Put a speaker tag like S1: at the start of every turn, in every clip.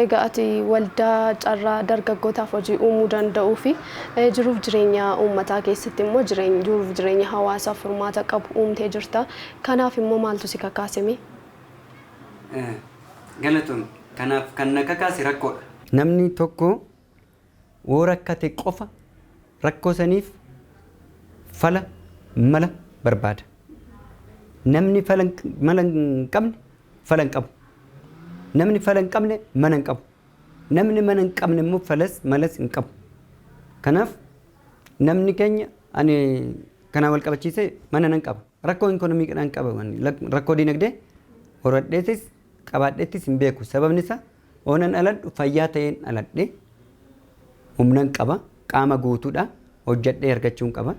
S1: Egaa ati waldaa carraa dargaggootaaf hojii uumuu danda'uu fi jiruuf jireenya uummataa keessatti immoo jiruuf jireenya hawaasaa furmaata qabu uumtee jirta. Kanaaf immoo maaltu si kakaasime?
S2: Galatoon kanaaf kan na kakaase rakkoodha. Namni tokko yoo rakkate qofa rakkoo saniif fala mala barbaada. Namni mala hin qabne fala hin qabu. Namni fala hin qabne mana hin qabu. Namni mana hin qabne immoo malas hin qabu. Kanaaf namni keenya ani kana wal qabachiisee mana nan qaba. Rakkoo ikonomiidhaan qaba. Rakkoo dinagdee horadheetis qabaadheetis hin beeku. Sababni isaa oonan aladhu fayyaa ta'een aladhe humnan qaba. Qaama guutuudha. Hojjedhee argachuun qaba.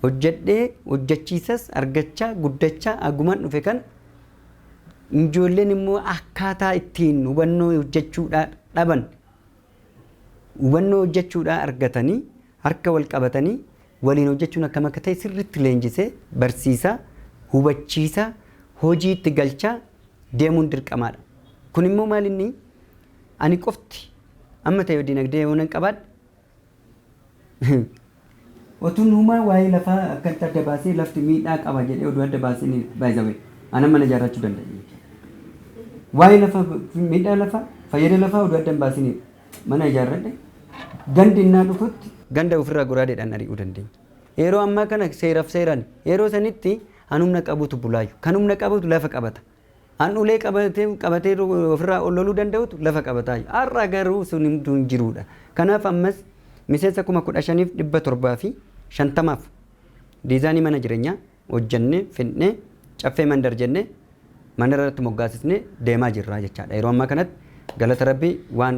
S2: Hojjedhee hojjechiisas argachaa guddachaa agumaan dhufe kan ijoolleen immoo akkaataa ittiin hubannoo hojjechuudhaa dhaban hubannoo hojjechuudhaa argatanii harka wal qabatanii waliin hojjechuun akkam akka ta'e sirriitti leenjisee barsiisaa hubachiisaa hojiitti galchaa deemuun dirqamaadha. Kun immoo maal inni ani qofti amma ta'e dinagdee yoo nan qabaadhe otuun humaa waa'ee lafaa akkatti adda baasee lafti miidhaa qaba jedhee oduu adda baasee ni baay'isawee ana mana ijaarrachuu danda'a. Waa'ee lafa miidhaa lafa fayyada lafaa oduu adda baasee mana ijaarradhe gandi innaa dhufutti ganda ofirraa goraadeedhaan ari'uu dandeenya. Yeroo ammaa kana seeraaf seeraan yeroo sanitti hanumna qabutu bulaayu kan humna qabutu lafa qabata. Ulee qabatee ofirraa loluu danda'utu lafa qabataa. Har'a garuu sun hin jiruudha. Kanaaf ammas miseensa 15,750 diizaanii mana jireenyaa hojjannee finnee caffee mandar jennee mandarratti moggaasisnee deemaa jirra jechaadha. Yeroo ammaa kanatti galata rabbii waan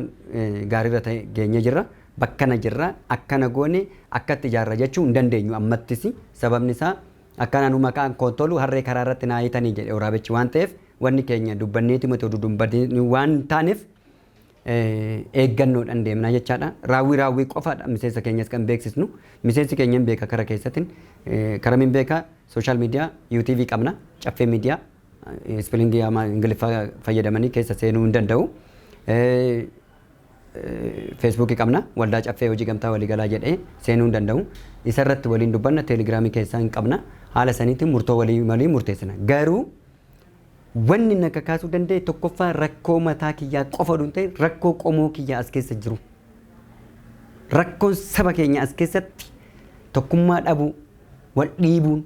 S2: gaariirra ta'e geenye jirra. Bakkana jirra akkana goone akkatti ijaarra jechuu hin dandeenyu ammattis sababni isaa akkana nu maqaan kontolu harree karaa irratti naayitanii jedhe waraabichi waan ta'eef wanni keenya dubbanneeti mata dudumbatanii waan taaneef eeggannoodhaan deemna jechaadha. Raawwii qofaadha miseensa keenyas kan beeksisnu. Miseensi keenya hin beeka karaa keessatiin karamiin beeka sooshaal miidiyaa UTV qabna caffee miidiyaa spellingii ingiliffaa fayyadamanii keessa seenuu hin danda'u. Facebook qabna waldaa caffee hojii gamtaa waliigalaa jedhee seenuu hin danda'u. Isarratti waliin dubbanna teelegiraamii keessaa hin qabna. Haala saniitiin murtoo walii murteessina. Garuu wanni na kakaasuu danda'e tokkoffaa rakkoo mataa kiyyaa qofa oduu hin ta'in rakkoo qomoo kiyyaa as keessa jiru. Rakkoon saba keenya as keessatti tokkummaa dhabuu wal dhiibuun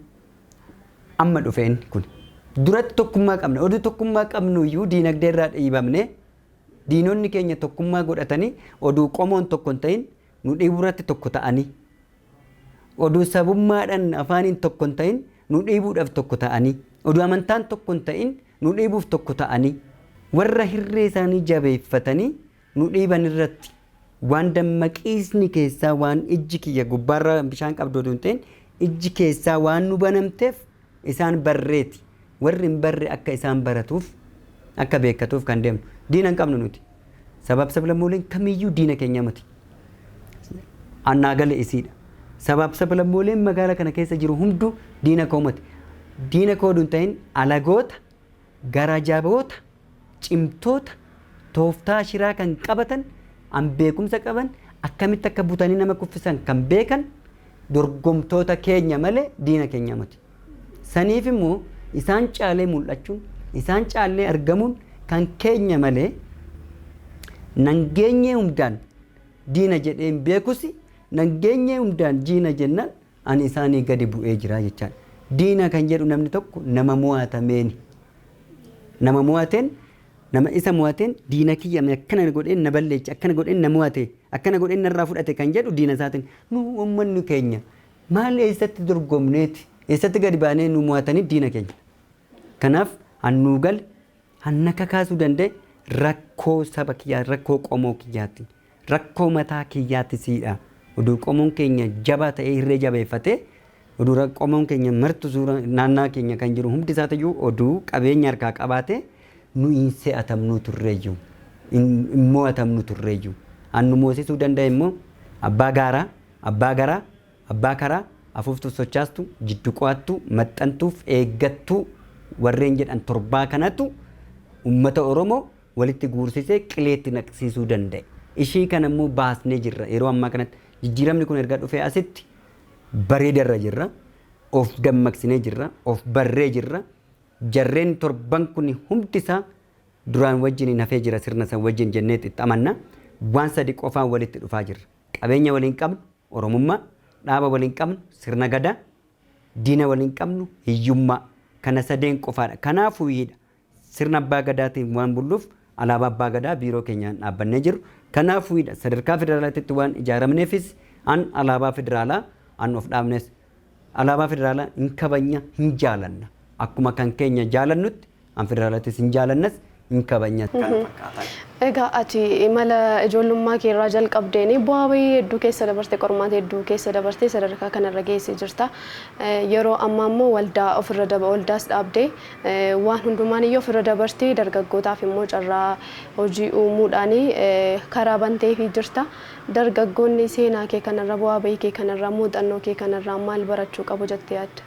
S2: amma dhufeen kun. Duratti tokkummaa qabna. Oduu tokkummaa qabnu iyyuu diinagdee irraa dhiibamne diinonni keenya tokkummaa godhatanii oduu qomoon tokko hin ta'in nu dhiibuurratti tokko ta'anii oduu sabummaadhaan afaaniin tokko hin ta'in nu dhiibuudhaaf tokko ta'anii oduu amantaan tokko hin ta'in nu dhiibuuf tokko ta'anii warra hirree isaanii jabeeffatanii nu dhiiban irratti waan dammaqiisni keessaa waan ijji kiyya gubbaarra bishaan qabdu oduu hin ta'in ijji keessaa waan nu banamteef isaan barreeti. Warri hin barre akka isaan baratuuf akka beekatuuf kan deemnu diina hin qabnu nuti sabab-sablammooleen kamiyyuu diina keenya miti annaa gale isiidha sabab-sablammooleen magaala kana keessa jiru hunduu diina koo miti diina koo oduu hin ta'in alagoota gara jaboota cimtoota tooftaa shiraa kan qabatan an beekumsa qaban akkamitti akka butanii nama kuffisan kan beekan dorgomtoota keenya malee diina keenya miti saniif immoo isaan caalee mul'achuun isaan caalee argamuun kan keenya malee nangeenyee hundaan diina jedhee hin beekusi nangeenyee hundaan diina jennaan ani isaanii gadi bu'ee jira jechaadha. Diina kan jedhu namni tokko nama mo'atameeni. Nama mo'ateen nama isa mo'ateen diina kiyya akkana godheen na balleechi akkana godheen na mo'ate akkana godheen narraa fudhate kan jedhu diina isaatiin nu uummanni keenya maal eessatti dorgomneeti eessatti gadi baanee nu mo'atanii diina keenya. Kanaaf hannuu gal hanna kakaasuu danda'e rakkoo saba kiyyaa rakkoo qomoo kiyyaatti rakkoo mataa kiyyaatti siidha. Oduu qomoon keenya jabaa ta'ee hirree jabeeffatee oduu qomoon keenya martu suura naannaa keenya kan jiru hundi isaa ta'uu oduu qabeenya harkaa qabaatee nu hin se'atamnu turreeyyuu hin mo'atamnu turreeyyuu hannu moosisuu danda'e immoo abbaa gaaraa abbaa garaa abbaa karaa afuuftuu sochaastu jiddu qo'attu maxxantuuf eeggattuu warreen jedhan torbaa kanatu ummata Oromoo walitti guursisee qileetti naqsiisuu danda'e. Ishii kana immoo baasnee jirra. Yeroo ammaa kanatti jijjiiramni kun erga dhufee asitti bareedarra jirra. Of dammaqsinee jirra. Of barree jirra. Jarreen torban kun humti isaa duraan wajjin hafee jira sirna san wajjin jennee itti amanna. Waan sadi qofaan walitti dhufaa jirra. Qabeenya waliin qabnu Oromummaa, dhaaba waliin qabnu sirna gadaa, diina waliin qabnu hiyyummaa. Kana sadeen qofaadha. Kanaafuu sirna abbaa gadaatiin waan bulluuf alaabaa abbaa gadaa biiroo keenyaan dhaabbannee jiru. Kanaafuu sadarkaa federaalaatti waan ijaaramneefis an alaabaa federaalaa an of dhaabnes alaabaa federaalaa hin kabanya hin jaalanna. Akkuma kan keenya jaalannutti an federaalaatis hin jaalannas hin kabanya.
S1: Egaa ati imala ijoollummaa kee irraa jalqabdeeni bu'aa bahii hedduu keessa dabartee qormaata hedduu keessa dabartee sadarkaa kanarra geessee jirta. Yeroo ammaa immoo waldaas dhaabdee waan hundumaan iyyuu ofirra dabartee dargaggootaaf immoo carraa hojii uumuudhaan karaa banteefii jirta. Dargaggoonni seenaa kee kanarra bu'aa bahii kee kanarraa muuxannoo kee kanarraa maal barachuu qabu jettee yaadda?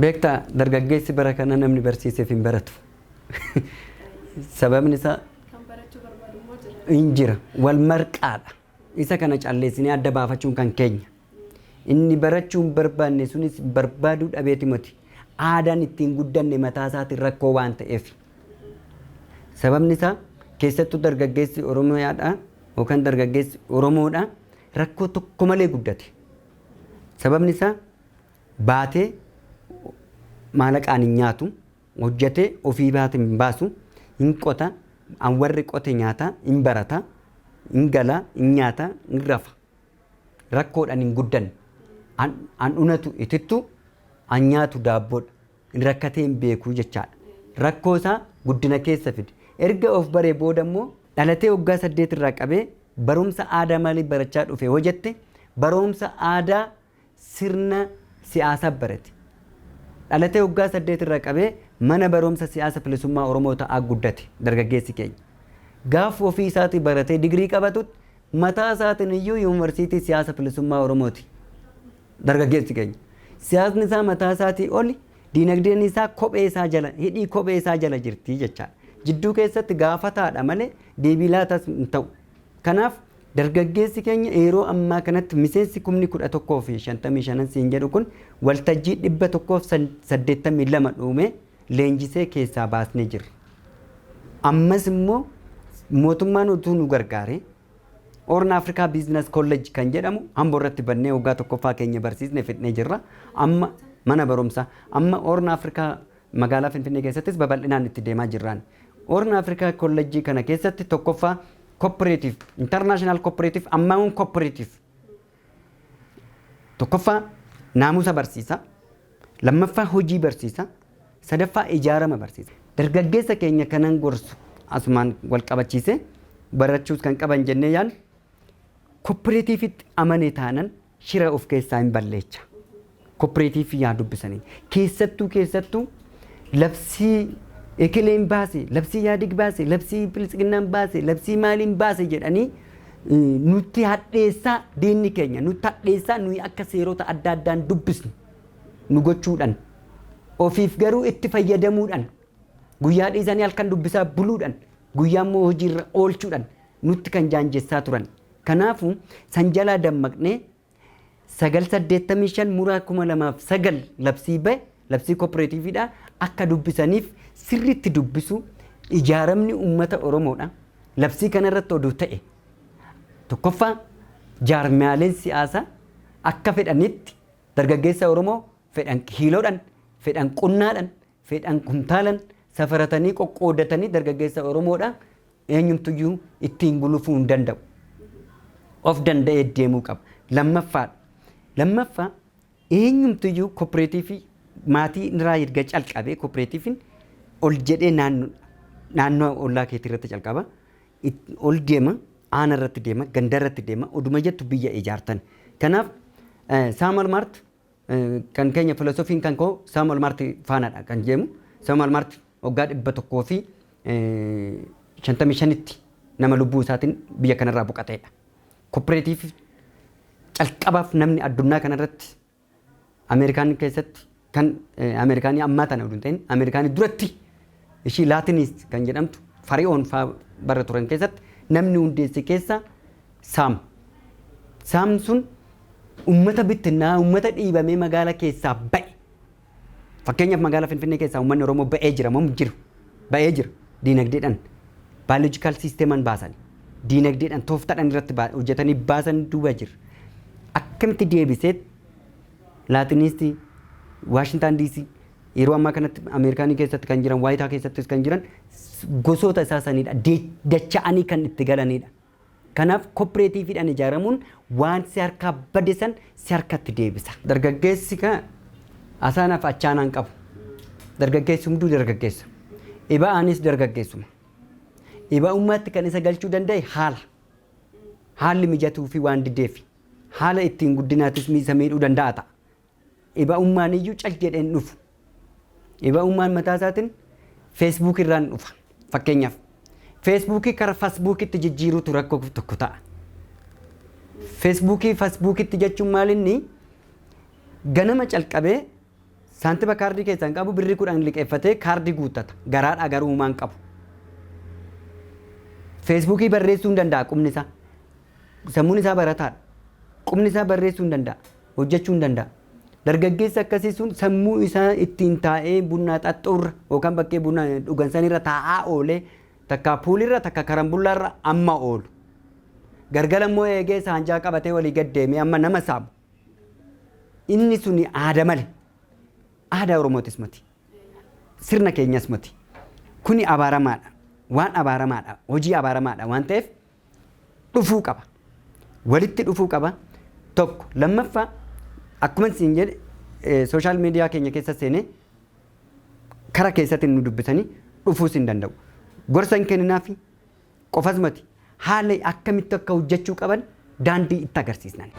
S2: Beektaa dargaggeessi bara kana namni barsiiseef hin baratu. Sababni isaa injira wal marqaadha. Isa kana calleessinee adda baafachuun kan keenya. Inni barachuun barbaanne sunis barbaaduu dhabeeti miti. Aadaan ittiin guddanne mataa isaatiin rakkoo waan ta'eef. Sababni isaa keessattuu dargaggeessi Oromoodha yookaan dargaggeessi Oromoodha rakkoo tokko malee guddate. Sababni isaa baatee maallaqaan hin nyaatu, hojjetee ofii baatee hin baasu, hin qota. An warri qote nyaata hin barata hin gala hin nyaata hin rafa rakkoodhaan hin guddanne an dhunatu itittu an nyaatu daabboodha hin rakkatee hin beekuu jechaadha. Rakkoo isaa guddina keessa fide erga of baree booda immoo dhalatee waggaa 8 irraa qabee barumsa aadaa maalii barachaa dhufe hojjette barumsa aadaa sirna siyaasaa barate. Dhalatee waggaa 8 irraa qabee mana barumsa siyaasa bilisummaa Oromoo ta'aa guddate dargaggeessi keenya. Gaafa ofii isaatii baratee digirii qabatutti mataa isaatiin iyyuu yuunivarsiitii siyaasa bilisummaa Oromooti dargaggeessi keenya. Siyaasni isaa mataa isaatii oli diinagdeen isaa kophee isaa jala hidhii kophee isaa jala jirti jechaadha. Jidduu keessatti gaafataadha malee deebii laatas hin ta'u. Kanaaf dargaggeessi keenya yeroo ammaa kanatti miseensi 1155 siin jedhu kun waltajjii 182 dhuume leenjisee keessaa baasnee jirra. Ammas immoo mootummaan utuu nu gargaare Horn Africa Business College kan jedhamu Amboo irratti bannee waggaa tokkoffaa keenya barsiisnee fidnee jirra. Amma mana barumsaa amma Horn Africa magaalaa Finfinnee keessattis babal'inaan itti deemaa jirraan. Horn Africa College kana keessatti tokkoffaa cooperative international cooperative amount cooperative tokkoffaa naamusa barsiisa lammaffaa hojii barsiisa sadaffaa ijaarama barsiisa. Dargaggeessa keenya kanan gorsu asumaan wal qabachiise barachuus kan qaban jennee yaan cooperative amane taanan shira of keessaa hin balleecha. Cooperative yaa dubbisanii keessattuu labsii ekeleen baase labsii yaadig baase labsii bilisignaan baase labsii maaliin baase jedhanii nutti hadheessaa diinni keenya nutti hadheessaa nuyi akka seerota adda addaan dubbisnu nu gochuudhaan ofiif garuu itti fayyadamuudhaan guyyaa dhiisanii halkan dubbisaa buluudhaan guyyaa immoo hojiirra oolchuudhaan nutti kan jaanjessaa turan. Kanaafuu san jalaa dammaqnee 985 muraa 2009 labsii bahe labsii kooperatiiviidha akka dubbisaniif sirriitti dubbisu ijaaramni uummata Oromoodha. Labsii kanarratti oduu ta'e tokkoffaa jaarmiyaaleen siyaasaa akka fedhanitti dargaggeessa Oromoo fedhan kiiloodhaan fedhan qunnaadhaan fedhan kuntaalaan safaratanii qoqqoodatanii dargaggeessa Oromoodha eenyumtuyyuu ittiin gulufuu hin danda'u. Of danda'ee deemuu qaba. Lammaffaa eenyumtuyyuu kooperatiivii maatii irraa erga calqabee kooperatiiviin ol jedhee naannoo ollaa keetii irratti calqaba ol deema aana irratti deema ganda irratti deema oduma jettu biyya ijaartan. Kanaaf Saamu'eel Maart kan keenya filosoofiin kan koo Saamu'eel Maart faanaadha kan jeemu Saamu'eel Maart waggaa 155tti nama lubbuu isaatiin biyya kanarraa boqateedha. Kooperatiivii calqabaaf namni addunyaa kanarratti Ameerikaan keessatti kan Ameerikaanii ammaa tana oduu ta'in Ameerikaanii duratti ishii laatinis kan jedhamtu fari'oon faa bara turan keessatti namni hundeesse keessa saam. Saam sun uummata bittinnaa uummata dhiibamee magaala keessaa ba'e. Fakkeenyaaf magaala Finfinnee keessaa uummanni Oromoo ba'ee jira moo jiru? Ba'ee jira. Diinagdeedhaan baayoloojikaal siisteemaan baasan. Diinagdeedhaan tooftaadhaan irratti hojjetanii baasan duuba jira. Akkamitti deebisee Laatiniistii Waashintaan DC yeroo ammaa kanatti Ameerikaanii keessatti kan jiran Waayitaa keessattis kan jiran gosoota isaa sanidha. Dacha'anii kan itti galanidha. Kanaaf kooperaatiiviidhaan ijaaramuun waan si harkaa bade san si harkatti deebisa. Dargaggeessi asaanaaf achaanaan qabu. Dargaggeessi hunduu dargaggeessa. Iba'aanis dargaggeessuma. Iba'ummaatti kan isa galchuu danda'e haala. Haalli mijatuu fi waan diddeefi. Haala ittiin guddinaatis isa miidhuu danda'a ta'a. Iba'ummaan iyyuu cal jedheen dhufu. Iba'ummaan mataa isaatiin feesbuuk irraan dhufa. Fakkeenyaaf feesbuukii kara fasbuukitti jijjiiruutu rakkoo tokko ta'a. Feesbuukii fasbuukitti jechuun maalinni ganama calqabee saantiba kaardii keessaan qabu birrii 10 liqeeffatee kaardii guuttata. Garaadhaa garuu uumaan qabu. Feesbuukii barreessuu hin danda'a qubni isaa. Sammuun isaa barataadha. Qubni isaa barreessuu hin danda'a. Hojjechuu hin danda'a. Dargaggeessi akkasii sun sammuu isaa ittiin taa'ee bunaa xaxxuurra yookaan bakkee bunaa dhugan sanirra taa'aa oolee takka puulirra takka karambullaarra amma oolu. Gargala immoo eegee saanjaa qabatee walii gad deemee amma nama saamu. Inni suni aada malee. Aadaa Oromootis miti. Sirna keenyas miti. Kuni abaaramaadha. Waan abaaramaadha. Hojii abaaramaadha waan ta'eef dhufuu qaba. Walitti dhufuu qaba. Tokko lammaffaa akkuma isin jedhe sooshaal miidiyaa keenya keessa seenee kara keessatti nu dubbisanii dhufuus hin danda'u. Gorsa hin kenninaafi qofas miti. Haala akkamitti akka hojjechuu qaban daandii itti agarsiisnan.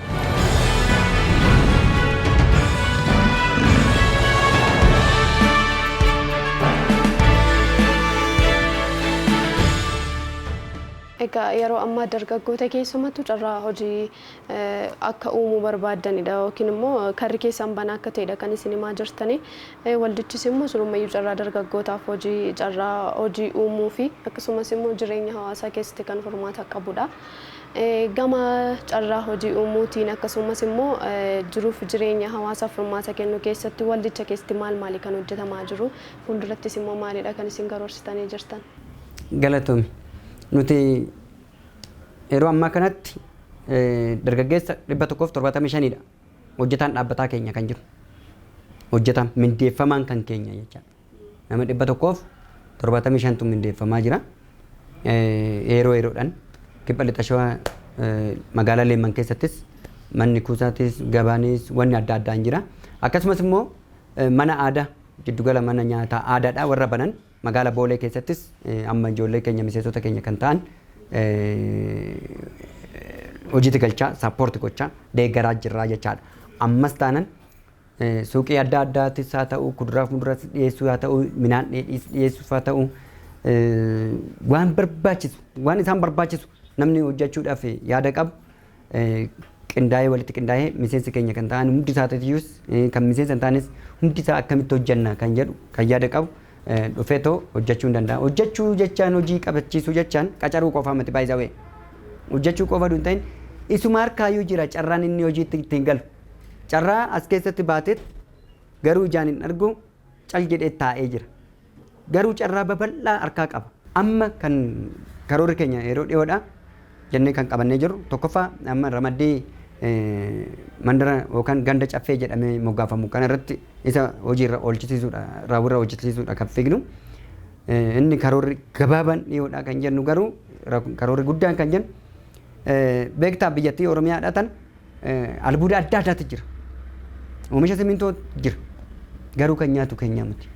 S1: Egaa yeroo ammaa dargaggoota keessumattuu carraa hojii akka uumuu barbaadanidha yookiin immoo karri keessan banaa akka ta'edha kan isin himaa jirtanii waldichis immoo surummayyuu carraa dargaggootaaf carraa hojii uumuu fi akkasumas immoo jireenya hawaasaa keessatti kan furmaata qabudha. Gama carraa hojii uumuutiin akkasumas immoo jiruuf jireenya hawaasaaf furmaata kennu keessatti waldicha keessatti maal kan hojjetamaa jiru fuuldurattis immoo maalidha kan isin garoorsitanii jirtan?
S2: Galatoomi. Nuti yeroo ammaa kanatti dargaggeessa 175dha. Hojjetaan dhaabbataa keenya kan jiru. Hojjetaan mindeeffamaan kan keenya jechaadha. Nama 175tu mindeeffamaa jira. Yeroodhaan kibba lixa shawaa magaalaa Leemman keessattis manni kuusaatis gabaanis wanni adda addaan jira. Akkasumas immoo mana aadaa jiddugala mana nyaataa aadaadhaa warra banan magaalaa Boolee keessattis amma ijoollee keenya miseensota keenya kan ta'an hojiitti galchaa saappoorti gochaa deeggaraa jirraa jechaadha. Ammas taanan suuqii adda addaatis haa ta'u kuduraaf muduras dhiyeessuu haa ta'u midhaan dhiyeessuuf haa ta'u waan barbaachisu waan isaan barbaachisu namni hojjechuudhaaf yaada qabu qindaa'ee walitti qindaa'ee miseensi keenya kan ta'an hundi isaatiiyyuus kan miseensa hin taanes hundi isaa akkamitti hojjenna kan jedhu kan yaada qabu dhufee too hojjechuu hin danda'a. Hojjechuu jechaan hojii qabachiisuu jechaan qacaruu qofaa miti baay'isawee. Hojjechuu qofa hin ta'in isuma harkaayyuu jira carraan inni hojiitti ittiin galu. Carraa as keessatti baateet garuu ijaan hin argu cal jedhee taa'ee jira. Garuu carraa babal'aa harkaa qaba. Amma kan karoorri keenya yeroo dhiyoodha jennee kan qabannee jirru tokkoffaa amma ramaddii mandara yookaan ganda caffee jedhamee moggaafamu kana irratti isa hojiirra oolchisiisuudha raawwirra hojjechiisuudha kan fiignu. Inni karoorri gabaabaan dhiyoodha kan jennu garuu karoorri guddaan kan jennu beektaa biyyattii Oromiyaadhaa tan albuuda adda addaatu jira. Oomisha simintoo jira. Garuu kan nyaatu keenya miti.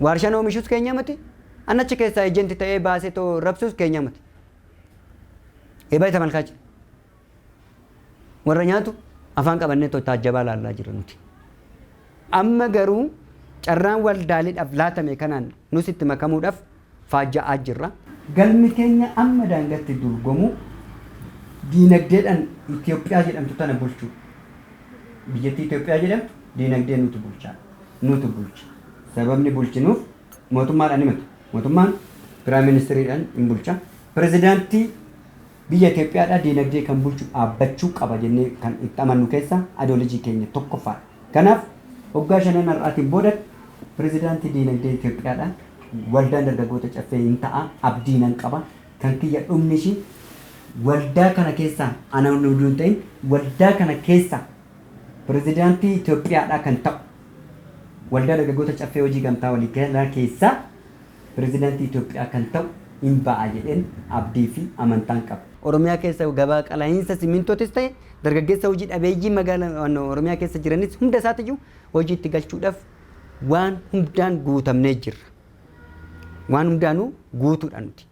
S2: Waarshaan oomishus keenya miti. Annachi keessaa ejenti ta'ee baasee too rabsus keenya miti. Eebaa isa malkaa jira. Warra nyaatu afaan qabannee too taajjabaa laallaa jira nuti. Amma garuu carraan waldaaliidhaaf laatame kanaan nus itti makamuudhaaf faajja'aa jirra. Galmi keenya amma daangatti dorgomu diinagdeedhaan Itoophiyaa jedhamtu tana bulchuu. Biyyattii Itoophiyaa jedhamtu diinagdee nuti bulchaa. Nuti bulcha. Sababni bulchinuuf mootummaadhaan himatu. Mootummaan Piraayim Ministeriidhaan hin bulcha. Pirezidaantii biyya Itoophiyaadhaa diinagdee kan bulchu dhaabbachuu qaba jennee kan itti amannu keessa adoolojii keenya tokkoffaadha. Kanaaf waggaa 5 har'aatiin booda pirezidaantii diinagdee Itoophiyaadhaan waldaan dargaggoota caffee hin ta'a abdii nan qaba kan kiyya dhumni ishii waldaa kana keessa ana nuuduun ta'in waldaa kana keessa pirezidaantii Itoophiyaadhaa kan ta'u waldaa dargaggoota caffee hojii gamtaa walii keessa pirezidaantii Itoophiyaa kan ta'u hin ba'a jedheen abdii fi amantaan qaba. Oromiyaa keessa gabaa qala'iinsa simintootis ta'e dargaggeessa hojii dhabeeyyii magaalaa Oromiyaa keessa jiranis hunda isaatiyyuu hojii itti galchuudhaaf waan hundaan guutamnee jirra. Waan hundaanuu guutuudha nuti.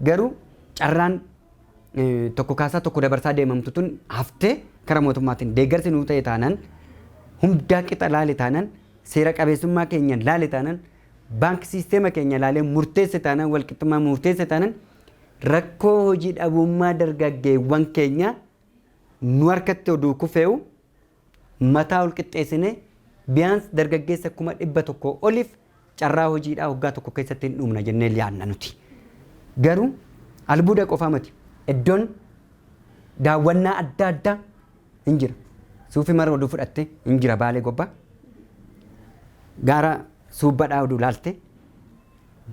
S2: Garuu carraan tokko kaasaa tokko dabarsaa deemamtu tun haftee karaa mootummaatiin deeggarsi nuu ta'e taanaan hundaa qixa laale taanaan seera qabeessummaa keenya laale taanaan baank siisteema keenya laalee murteesse taanaan walqixxummaa murteesse taanaan rakkoo hojii dhabummaa dargaggeewwan keenya nu harkatti oduu kufee'u mataa ol qixxeessinee biyaans dargaggeessa 100,000 oliif carraa hojiidhaa waggaa tokko keessatti hin dhumna jennee yaadna nuti. Garuu albuuda qofaa miti. Iddoon daawwannaa adda addaa hin jira. Suufii mara oduu fudhatte hin jira Baalee Gobbaa. Gaara Suubbadhaa oduu laalte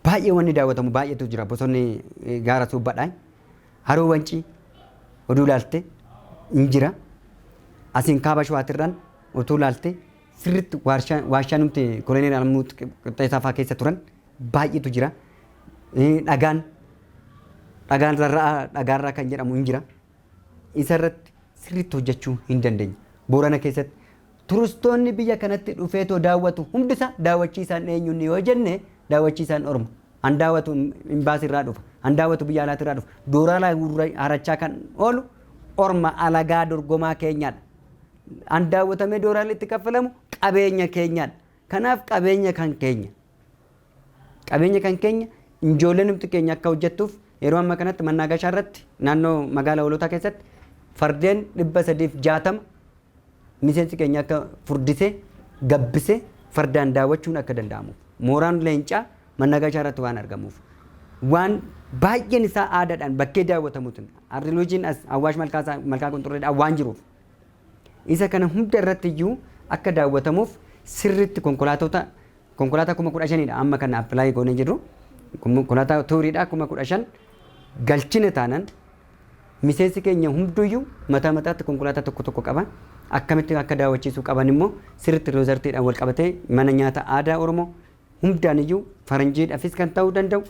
S2: baay'ee wanni daawwatamu baay'eetu jira. Bosonni gaara Suubbadhaa haroo Wancii oduu laalte hin jira. Asiin kaaba Shawaatirraan oduu laalte sirriitti warshaa numti koloneel Alamuu Qixxeessaa fa'aa keessa turan baay'eetu jira. Dhagaarraa kan jedhamu hin jira. Isarratti sirriitti hojjechuu hin dandeenye. Boorana keessatti turistoonni biyya kanatti dhufeetoo daawwatu hundisa daawwachiisaan eenyuun yoo jenne daawwachiisaan Oromoo. An daawwatu imbaasirraa dhufa. An daawwatu biyya alaatirraa dhufa. Dooraalaa harachaa kan oolu Orma alagaa dorgomaa keenyaadha. An daawwatamee dooraalli itti kaffalamu qabeenya keenyaadha. Kanaaf qabeenya kan keenya. Qabeenya kan keenya ijoolleen nuti keenya akka hojjettuuf yeroo amma kanatti Mannaagashaa irratti naannoo magaalaa Hoolotaa keessatti fardeen 360 miseensi keenya akka furdisee gabbisee fardaan daawwachuun akka danda'amu. Mooraan leencaa Mannaagashaa irratti waan argamuuf waan baay'een isaa aadaadhaan bakkee daawwatamuutiin ardiiloojiin as Awwaash Malkaa Qunxurreedhaan waan jiruuf isa kana hunda irratti iyyuu akka daawwatamuuf sirriitti konkolaataa 15,000 amma kana appilaayi goonee jirru konkolaataa tuuriidhaa 15,000 galchine taanaan miseensi keenya hunduyyuu mataa mataatti konkolaataa tokko qaba. Akkamitti akka daawwachiisuu qaban immoo sirriitti riizortiidhaan wal qabatee mana nyaata aadaa Oromoo hundaan iyyuu faranjiidhaafis kan ta'uu danda'u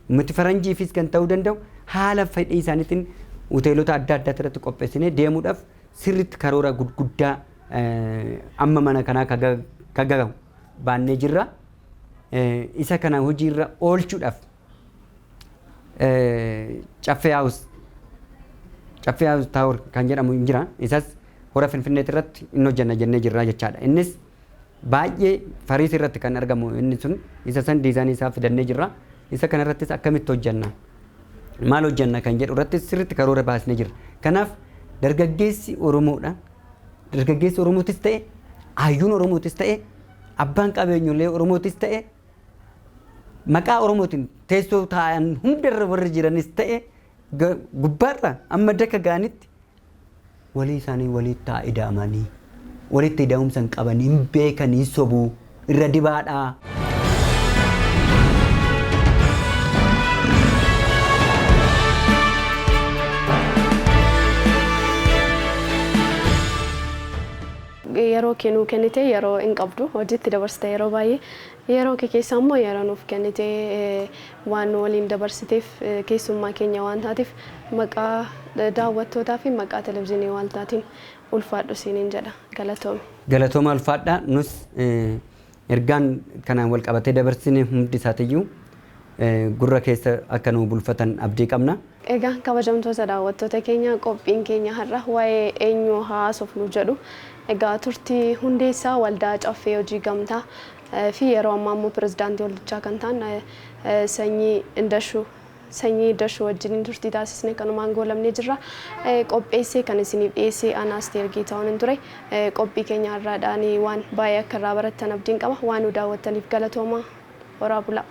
S2: miti faranjiifis kan ta'uu danda'u haala fedhii isaaniitiin hoteelota adda addaa irratti qopheessinee deemuudhaaf sirriitti karoora gurguddaa amma mana kanaa kagahu baannee jirra. Isa kana hojiirra oolchuudhaaf caffee haawus taawur kan jedhamu hin jira. Isas hora Finfinnee irratti inni hojjanna jennee jirra jechaadha. Innis baay'ee Fariis irratti kan argamu inni sun isa san diizaanii isaa fidannee jirra. Isa kana irrattis akkamitti hojjanna maal hojjanna kan jedhu irratti sirriitti karoora baasnee jirra. Kanaaf dargaggeessi Oromoodha. Dargaggeessi Oromootis ta'e hayyuun Oromootis ta'e abbaan qabeenyollee Oromootis ta'e maqaa Oromootiin teessoo taa'an hundarra warri jiranis ta'e gubbaarra amma daka gaanitti walii isaanii walitti taa'ida'amanii walitti hidhumsa hin qabanii hin beekanii sobuu irra dibaadhaa.
S1: Yeroo kennuu kennite yeroo hin qabdu hojiitti dabarsite yeroo baay'ee yeroo kee keessa immoo yeroo nuuf kennite waan waliin dabarsiteef keessummaa keenya waan taateef maqaa daawwattootaa fi maqaa televizyiinii waan taatiin ulfaadhu siiniin jedha galatoome.
S2: Galatooma ulfaadhaa nus ergaan kanaan wal qabatee dabarsine hundi isaatiiyyuu gurra keessa akka nu bulfatan abdii qabna.
S1: Egaa kabajamtoota daawwattoota keenya qophiin keenya har'a waa'ee eenyu haasofnu jedhu egaa turtii hundeessaa waldaa caffee hojii gamtaa fi yeroo ammaa immoo pirezidaantii waldichaa kan ta'an sanyii Indashuu wajjin turtii taasisnee kanumaan goolamnee jirra. Qopheessee kan isiniif dhiyeessee Anaasteer Geetahuun ture. Qophii keenya har'aadhaan waan baay'ee akka irraa barattan abdiin qaba. Waan nu daawwattaniif galatooma. Horaa bulaa.